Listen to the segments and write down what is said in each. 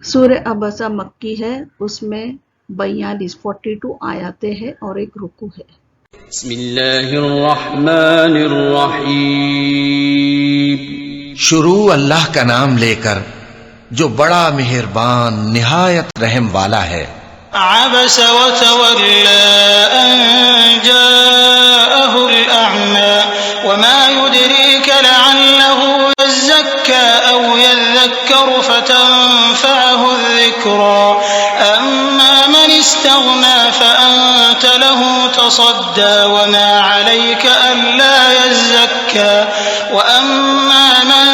سورہ عبسہ مکی ہے، اس میں 42 آیاتیں ہیں اور ایک رکوع ہے۔ بسم اللہ الرحمن الرحیم۔ شروع اللہ کا نام لے کر جو بڑا مہربان نہایت رحم والا ہے۔ عبس وتولى أن جاءه الأعمى وما يدريك لعله يزكى أو يذكر فتنفعه الذكرى أما من استغنى فأنت له تصدى وما عليك ألا يزكى وأما من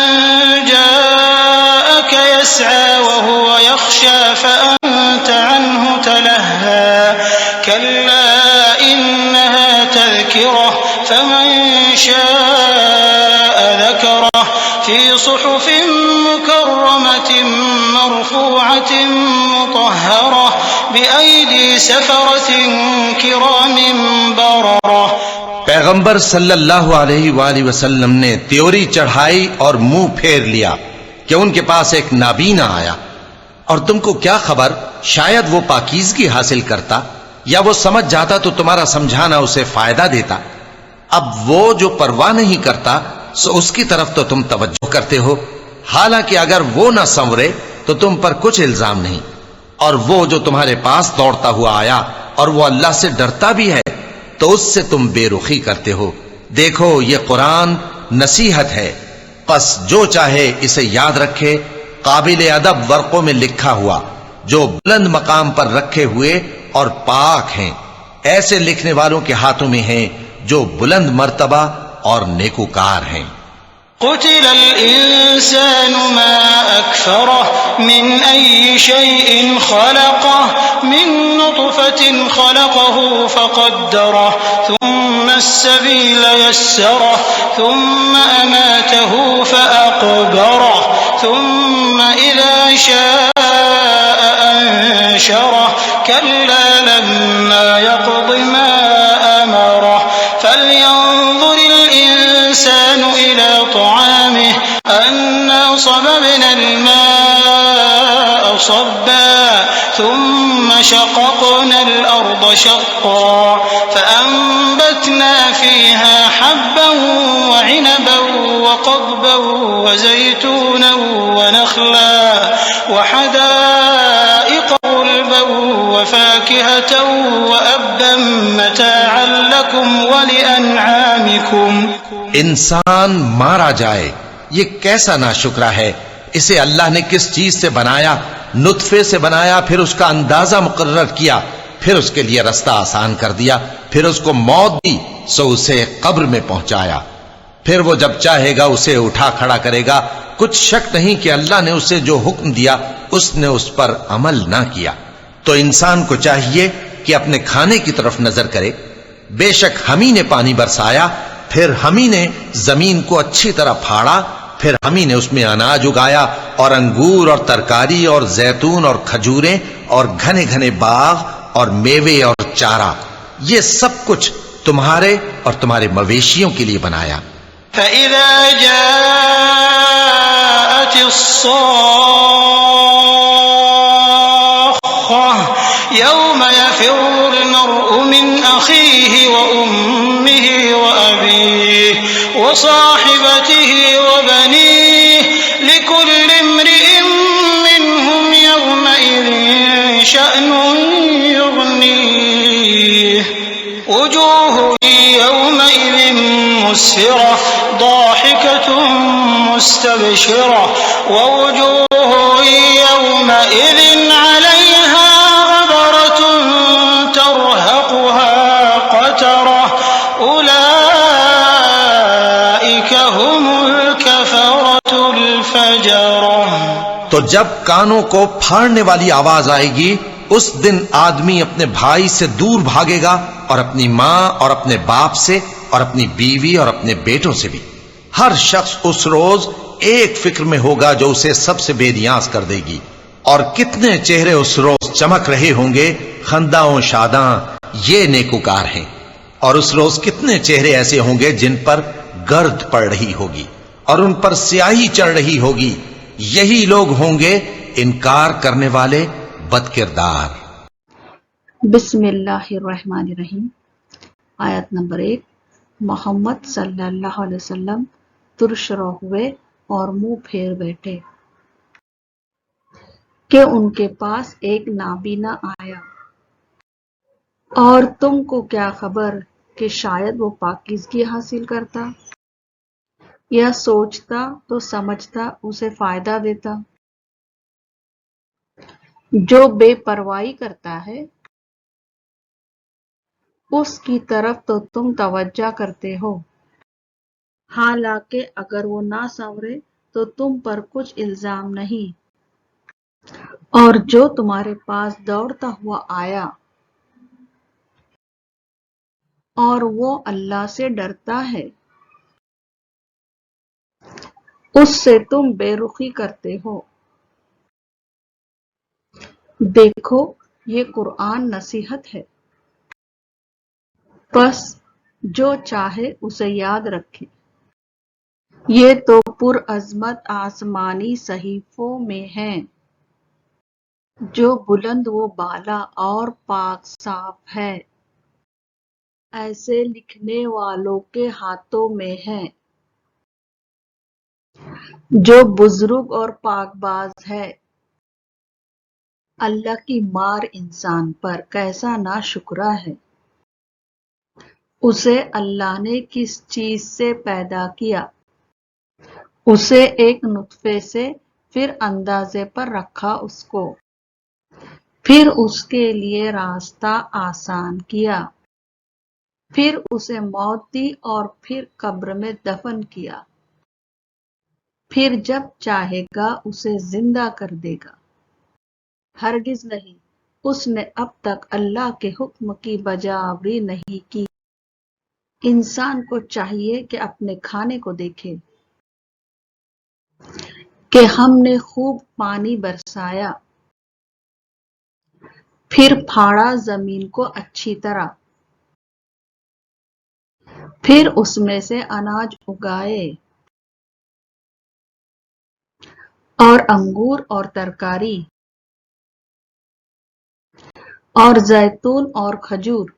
جاءك يسعى وهو يخشى فأنت عنه تلهى كلا إنها تذكرة فمن شاء ذكره في صحف مكرمة مرفوعة مطهرة بأيدي سفرة كرام بررة۔ پیغمبر صلی اللہ علیہ وآلہ وسلم نے تیوری چڑھائی اور منہ پھیر لیا کہ ان کے پاس ایک نابینا آیا، اور تم کو کیا خبر شاید وہ پاکیزگی حاصل کرتا یا وہ سمجھ جاتا تو تمہارا سمجھانا اسے فائدہ دیتا۔ اب وہ جو پرواہ نہیں کرتا سو اس کی طرف تو تم توجہ کرتے ہو، حالانکہ اگر وہ نہ سنورے تو تم پر کچھ الزام نہیں۔ اور وہ جو تمہارے پاس دوڑتا ہوا آیا اور وہ اللہ سے ڈرتا بھی ہے تو اس سے تم بے رخی کرتے ہو۔ دیکھو یہ قرآن نصیحت ہے، پس جو چاہے اسے یاد رکھے، قابل ادب ورقوں میں لکھا ہوا، جو بلند مقام پر رکھے ہوئے اور پاک ہیں، ایسے لکھنے والوں کے ہاتھوں میں ہیں جو بلند مرتبہ اور نیکوکار ہیں۔ قتل الإنسان ما أكفره من أي شيء خلقه من نطفة خلقه فقدره ثم السبيل يسره ثم أماته فأقبره ثم إذا شاء أنشره كلا لما يقض ما أمره فلينظر الإنسان إلى طعامه أنا صببنا الماء صبا ثم شققنا الأرض شقا فأنبتنا فيها حبا وعنبا وقضبا وزيتونا ونخلا وحدائق غلبا وفاكهة وأبا متاعا لكم ولأنعامكم۔ انسان مارا جائے، یہ کیسا ناشکرا ہے۔ اسے اللہ نے کس چیز سے بنایا؟ نطفے سے بنایا، پھر اس کا اندازہ مقرر کیا، پھر اس کے لیے رستہ آسان کر دیا، پھر اس کو موت دی سو اسے قبر میں پہنچایا، پھر وہ جب چاہے گا اسے اٹھا کھڑا کرے گا۔ کچھ شک نہیں کہ اللہ نے اسے جو حکم دیا اس نے اس پر عمل نہ کیا۔ تو انسان کو چاہیے کہ اپنے کھانے کی طرف نظر کرے۔ بے شک ہم ہی نے پانی برسایا، پھر ہم ہی نے زمین کو اچھی طرح پھاڑا، پھر ہم ہی نے اس میں اناج اگایا اور انگور اور ترکاری اور زیتون اور کھجوریں اور گھنے گھنے باغ اور میوے اور چارہ، یہ سب کچھ تمہارے اور تمہارے مویشیوں کے لیے بنایا۔ فإذا جاءت الصاخة يوم يفر المرء من أخيه وأمه وأبيه وصاحبته وبنيه لكل امرئ منهم يومئذ شأن يغنيه وجوه يومئذ مسفرة ضاحكة مستبشرة ووجوه يومئذ عليها غبرة ترهقها قترة أولئك هم الكفرة الفجرة۔ تو جب کانوں کو پھاڑنے والی آواز آئے گی اس دن آدمی اپنے بھائی سے دور بھاگے گا اور اپنی ماں اور اپنے باپ سے اور اپنی بیوی اور اپنے بیٹوں سے بھی۔ ہر شخص اس روز ایک فکر میں ہوگا جو اسے سب سے بے نیاز کر دے گی۔ اور کتنے چہرے اس روز چمک رہے ہوں گے خنداں و شاداں، یہ نیکوکار ہیں۔ اور اس روز کتنے چہرے ایسے ہوں گے جن پر گرد پڑ رہی ہوگی اور ان پر سیاہی چڑھ رہی ہوگی، یہی لوگ ہوں گے انکار کرنے والے بد کردار۔ بسم اللہ الرحمن الرحیم۔ آیت نمبر 1۔ محمد صلی اللہ علیہ وسلم ترش رو ہوئے اور منہ پھیر بیٹھے کہ ان کے پاس ایک نابینا آیا، اور تم کو کیا خبر کہ شاید وہ پاکیزگی حاصل کرتا یا سوچتا تو سمجھتا اسے فائدہ دیتا۔ جو بے پرواہی کرتا ہے اس کی طرف تو تم توجہ کرتے ہو، حالانکہ اگر وہ نہ سنورے تو تم پر کچھ الزام نہیں۔ اور جو تمہارے پاس دوڑتا ہوا آیا اور وہ اللہ سے ڈرتا ہے، اس سے تم بے رخی کرتے ہو۔ دیکھو یہ قرآن نصیحت ہے، بس جو چاہے اسے یاد رکھے۔ یہ تو پرعظمت آسمانی صحیفوں میں ہیں جو بلند و بالا اور پاک صاف ہے، ایسے لکھنے والوں کے ہاتھوں میں ہے جو بزرگ اور پاک باز ہے۔ اللہ کی مار انسان پر کیسا ناشکرا ہے۔ اسے اللہ نے کس چیز سے پیدا کیا؟ اسے ایک نطفے سے، پھر اندازے پر رکھا اس کو، پھر اس کے لیے راستہ آسان کیا، پھر اسے موت دی اور پھر قبر میں دفن کیا، پھر جب چاہے گا اسے زندہ کر دے گا۔ ہرگز نہیں، اس نے اب تک اللہ کے حکم کی بجاوری نہیں کی۔ انسان کو چاہیے کہ اپنے کھانے کو دیکھے کہ ہم نے خوب پانی برسایا، پھر پھاڑا زمین کو اچھی طرح، پھر اس میں سے اناج اگائے اور انگور اور ترکاری اور زیتون اور کھجور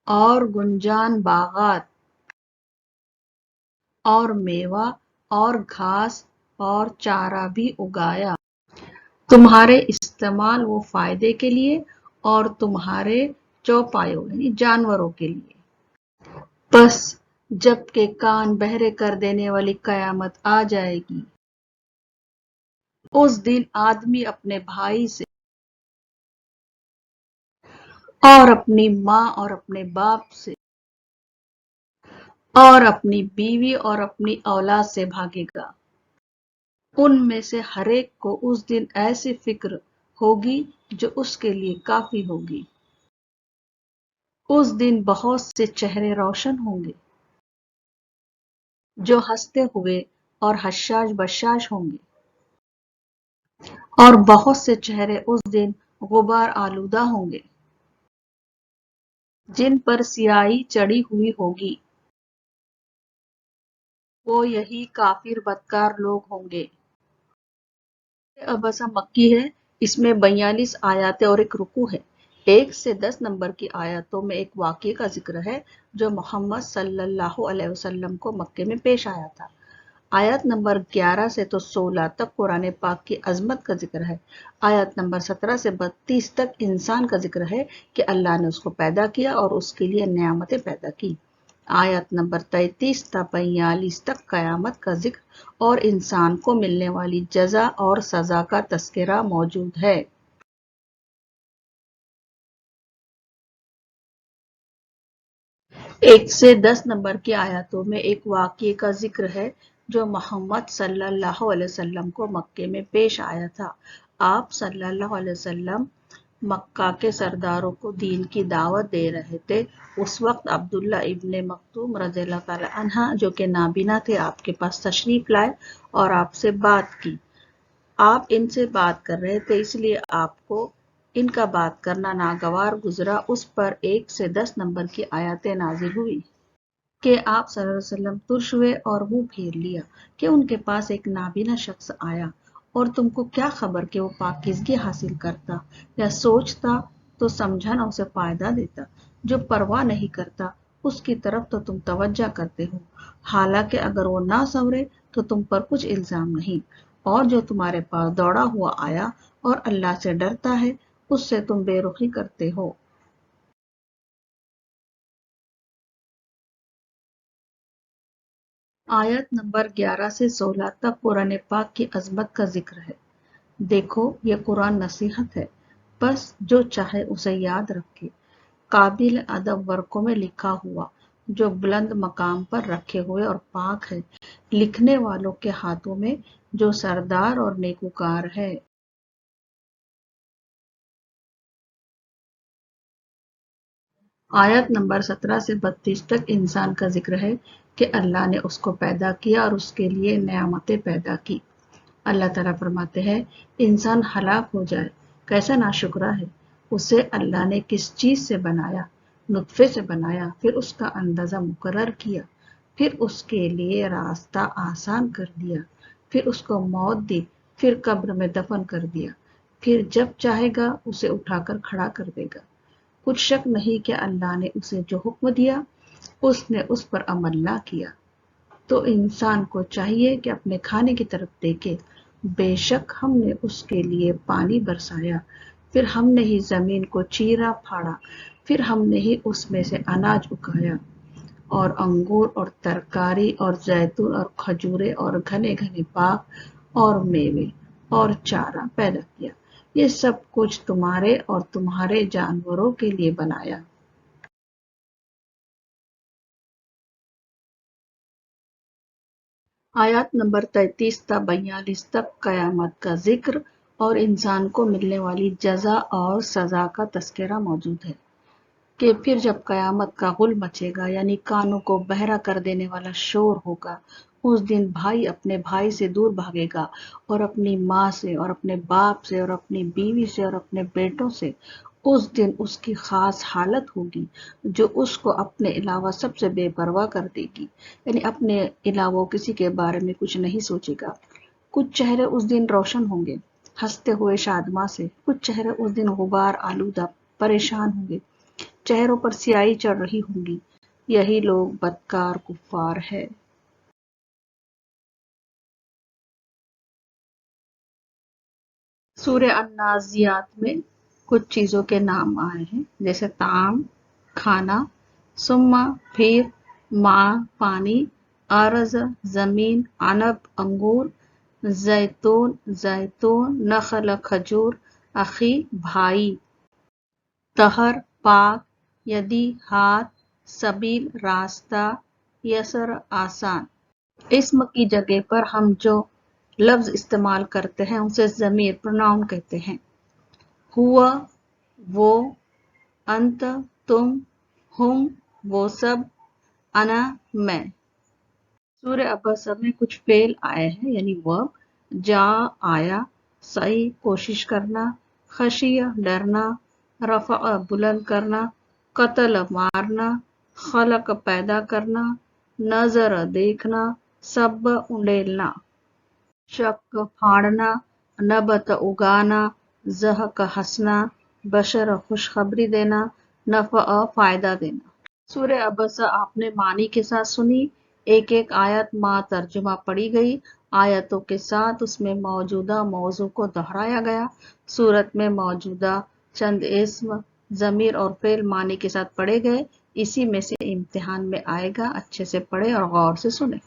اور گنجان باغات اور میوہ اور گھاس اور چارہ بھی اگایا، تمہارے استعمال و فائدے کے لیے اور تمہارے چوپایوں یعنی جانوروں کے لیے۔ بس جب کہ کان بہرے کر دینے والی قیامت آ جائے گی، اس دن آدمی اپنے بھائی سے اور اپنی ماں اور اپنے باپ سے اور اپنی بیوی اور اپنی اولاد سے بھاگے گا۔ ان میں سے ہر ایک کو اس دن ایسی فکر ہوگی جو اس کے لیے کافی ہوگی۔ اس دن بہت سے چہرے روشن ہوں گے جو ہنستے ہوئے اور حشاش بشاش ہوں گے، اور بہت سے چہرے اس دن غبار آلودہ ہوں گے جن پر سیاہی چڑھی ہوئی ہوگی۔ وہ یہی کافر بدکار لوگ ہوں گے۔ ابسا مکی ہے، اس میں 42 آیاتیں اور ایک رکوع ہے۔ 1 سے 10 نمبر کی آیاتوں میں ایک واقعے کا ذکر ہے جو محمد صلی اللہ علیہ وسلم کو مکے میں پیش آیا تھا۔ آیت نمبر 11 سے تو 16 تک قرآن پاک کی عظمت کا ذکر ہے۔ آیت نمبر 17 سے 32 تک انسان کا ذکر ہے کہ اللہ نے اس کو پیدا کیا اور اس کے لیے نعمتیں پیدا کی۔ آیت نمبر 33 تا 42 تک قیامت کا ذکر اور انسان کو ملنے والی جزا اور سزا کا تذکرہ موجود ہے۔ 1 سے 10 نمبر کی آیاتوں میں ایک واقعے کا ذکر ہے جو محمد صلی اللہ علیہ وسلم کو مکے میں پیش آیا تھا۔ آپ صلی اللہ علیہ وسلم مکہ کے سرداروں کو دین کی دعوت دے رہے تھے۔ اس وقت عبداللہ ابن مکتوم رضی اللہ تعالی عنہ جو کہ نابینا تھے آپ کے پاس تشریف لائے اور آپ سے بات کی۔ آپ ان سے بات کر رہے تھے، اس لیے آپ کو ان کا بات کرنا ناگوار گزرا۔ اس پر 1 سے 10 نمبر کی آیاتیں نازل ہوئی۔ کہ آپ صلی اللہ علیہ وسلم ترش ہوئے اور منہ پھیر لیا کہ ان کے پاس ایک نابینا شخص آیا، اور تم کو کیا خبر کہ وہ پاکیزگی حاصل کرتا یا سوچتا تو سمجھا نہ اسے فائدہ دیتا، جو پرواہ نہیں کرتا اس کی طرف تو تم توجہ کرتے ہو، حالانکہ اگر وہ نہ سنورے تو تم پر کچھ الزام نہیں، اور جو تمہارے پاس دوڑا ہوا آیا اور اللہ سے ڈرتا ہے اس سے تم بے رخی کرتے ہو۔ آیت نمبر 11 سے 16 تک قرآن پاک کی عظمت کا ذکر ہے۔ دیکھو یہ قرآن نصیحت ہے، بس جو چاہے اسے یاد رکھے، قابل ادب ورقوں میں لکھا ہوا، جو بلند مقام پر رکھے ہوئے اور پاک ہے، لکھنے والوں کے ہاتھوں میں جو سردار اور نیکوکار ہے۔ آیت نمبر 17 سے 32 تک انسان کا ذکر ہے کہ اللہ نے اس کو پیدا کیا اور اس کے لیے نعمتیں پیدا کی۔ اللہ تعالیٰ فرماتے ہیں انسان ہلاک ہو جائے کیسا ناشکرا ہے، اسے اللہ نے کس چیز سے بنایا، نطفے سے بنایا، پھر اس کا اندازہ مقرر کیا، پھر اس کے لیے راستہ آسان کر دیا، پھر اس کو موت دی، پھر قبر میں دفن کر دیا، پھر جب چاہے گا اسے اٹھا کر کھڑا کر دے گا۔ کچھ شک نہیں کہ اللہ نے اسے جو حکم دیا اس نے اس پر عمل نہ کیا، تو انسان کو چاہیے کہ اپنے کھانے کی طرف دیکھے، بے شک ہم نے اس کے لیے پانی برسایا، پھر ہم نے ہی زمین کو چیرا پھاڑا، پھر ہم نے ہی اس میں سے اناج اگایا اور انگور اور ترکاری اور زیتون اور کھجورے اور گھنے گھنے باغ اور میوے اور چارہ پیدا کیا، یہ سب کچھ تمہارے اور تمہارے جانوروں کے لیے بنایا۔ آیات نمبر 33 تا 42 تک قیامت کا ذکر اور انسان کو ملنے والی جزا اور سزا کا تذکرہ موجود ہے کہ پھر جب قیامت کا غل مچے گا، یعنی کانوں کو بہرا کر دینے والا شور ہوگا، اس دن بھائی اپنے بھائی سے دور بھاگے گا، اور اپنی ماں سے اور اپنے باپ سے اور اپنی بیوی سے اور اپنے بیٹوں سے۔ اس دن اس کی خاص حالت ہوگی جو اس کو اپنے علاوہ سب سے بے پرواہ کر دے گی، یعنی اپنے علاوہ کسی کے بارے میں کچھ نہیں سوچے گا۔ کچھ چہرے اس دن روشن ہوں گے ہنستے ہوئے شادماں سے، کچھ چہرے اس دن غبار آلودہ پریشان ہوں گے، چہروں پر سیاہی چڑھ رہی ہوں گی، یہی لوگ بدکار کفار ہے۔ سورہ النازعات میں کچھ چیزوں کے نام آئے ہیں، جیسے طعام کھانا، ثم پھر، ماء پانی، ارض زمین، عنب انگور، زیتون زیتون، نخل کھجور، اخی بھائی، طہر پاک، یدی ہاتھ، سبیل راستہ، یسر آسان۔ اسم کی جگہ پر ہم جو لفظ استعمال کرتے ہیں اسے ضمیر پروناؤن کہتے ہیں۔ ہوا وہ، انت تم، ہم وہ سب، انا میں۔ سورہ عبسہ میں کچھ فعل آئے ہیں یعنی ورب، جا آیا، سعی کوشش کرنا، خشیہ ڈرنا، رفع بلند کرنا، قتل مارنا، خلق پیدا کرنا، نظر دیکھنا، سب انڈیلنا، شک پھاڑنا، نبت اگانا، ضحک ہنسنا، بشر خوشخبری دینا، نفع فائدہ دینا۔ سورہ عبسہ آپ نے معنی کے ساتھ سنی، ایک ایک آیت مع ترجمہ پڑھی گئی، آیتوں کے ساتھ اس میں موجودہ موضوع کو دہرایا گیا، سورت میں موجودہ چند اسم، ضمیر اور فعل معنی کے ساتھ پڑھے گئے، اسی میں سے امتحان میں آئے گا، اچھے سے پڑھے اور غور سے سنیں۔